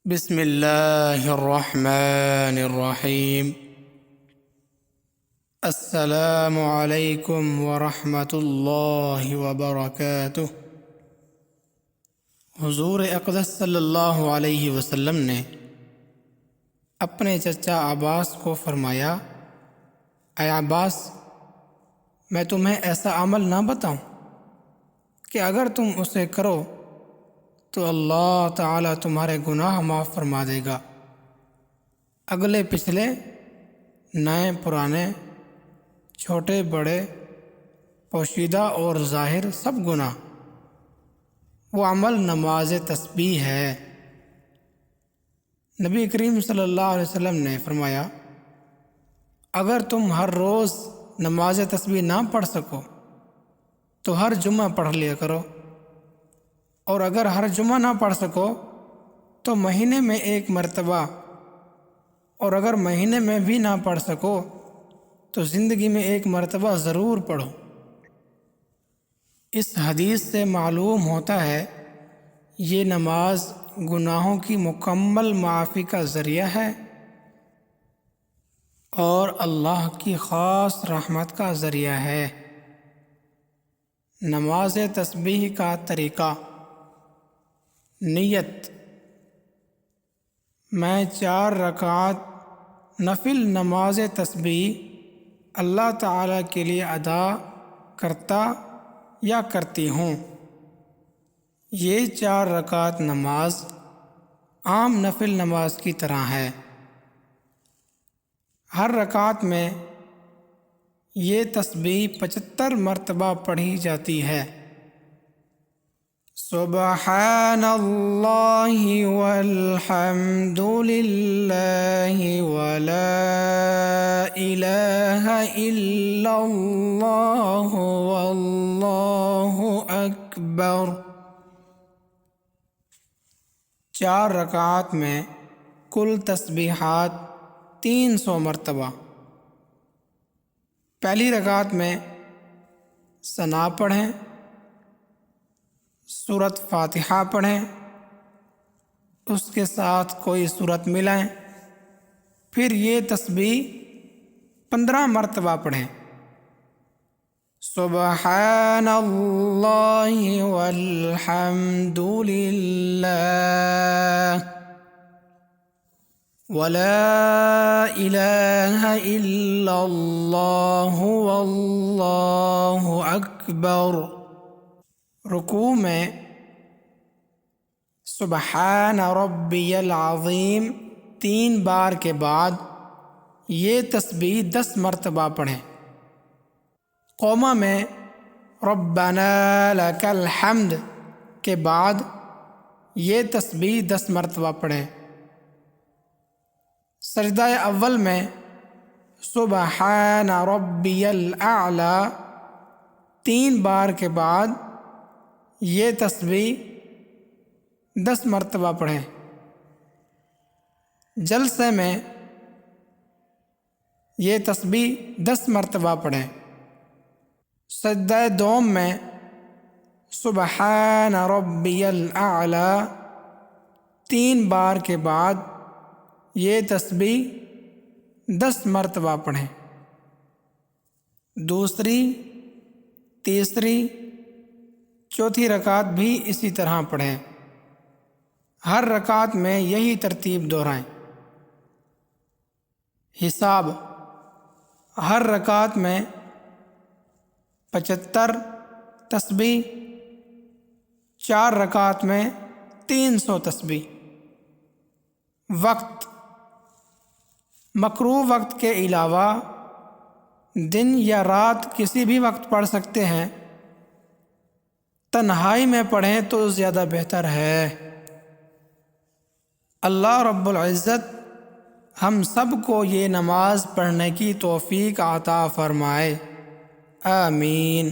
بسم اللہ الرحمن الرحیم۔ السلام علیکم ورحمۃ اللہ وبرکاتہ۔ حضور اقدس صلی اللہ علیہ وسلم نے اپنے چچا عباس کو فرمایا، اے عباس، میں تمہیں ایسا عمل نہ بتاؤں کہ اگر تم اسے کرو تو اللہ تعالیٰ تمہارے گناہ معاف فرما دے گا، اگلے پچھلے، نئے پرانے، چھوٹے بڑے، پوشیدہ اور ظاہر سب گناہ۔ وہ عمل نماز تسبیح ہے۔ نبی کریم صلی اللہ علیہ وسلم نے فرمایا، اگر تم ہر روز نماز تسبیح نہ پڑھ سکو تو ہر جمعہ پڑھ لیا کرو، اور اگر ہر جمعہ نہ پڑھ سکو تو مہینے میں ایک مرتبہ، اور اگر مہینے میں بھی نہ پڑھ سکو تو زندگی میں ایک مرتبہ ضرور پڑھو۔ اس حدیث سے معلوم ہوتا ہے یہ نماز گناہوں کی مکمل معافی کا ذریعہ ہے اور اللہ کی خاص رحمت کا ذریعہ ہے۔ نماز تسبیح کا طریقہ۔ نیت: میں 4 رکعت نفل نماز تسبیح اللہ تعالیٰ کے لیے ادا کرتا یا کرتی ہوں۔ یہ 4 رکعت نماز عام نفل نماز کی طرح ہے۔ ہر رکعت میں یہ تسبیح 75 مرتبہ پڑھی جاتی ہے۔ سبحان اللہ والحمد للہ ولا الہ الا اللہ واللہ اکبر۔ 4 رکعات میں کل تسبیحات 300 مرتبہ۔ پہلی رکعت میں ثنا پڑھیں، سورۃ فاتحہ پڑھیں، اس کے ساتھ کوئی سورت ملائیں، پھر یہ تسبیح 15 مرتبہ پڑھیں۔ سبحان اللہ والحمد للہ ولا الہ الا اللہ واللہ اکبر۔ رکوع میں سبحان ربی العظیم 3 بار کے بعد یہ تسبیح 10 مرتبہ پڑھیں۔ قومہ میں ربنا لک الحمد کے بعد یہ تسبیح 10 مرتبہ پڑھیں۔ سجدہ اول میں سبحان ربی الاعلی 3 بار کے بعد یہ تسبیح 10 مرتبہ پڑھیں۔ جلسے میں یہ تسبیح 10 مرتبہ پڑھیں۔ سجدہ دوم میں سبحان ربی الاعلی 3 بار کے بعد یہ تسبیح 10 مرتبہ پڑھیں۔ دوسری، تیسری، چوتھی رکعت بھی اسی طرح پڑھیں۔ ہر رکعت میں یہی ترتیب دہرائیں۔ حساب: ہر رکعت میں 75 تسبیح، 4 رکعت میں 300 تسبیح۔ وقت: مکروہ وقت کے علاوہ دن یا رات کسی بھی وقت پڑھ سکتے ہیں، تنہائی میں پڑھیں تو زیادہ بہتر ہے۔ اللہ رب العزت ہم سب کو یہ نماز پڑھنے کی توفیق عطا فرمائے، آمین۔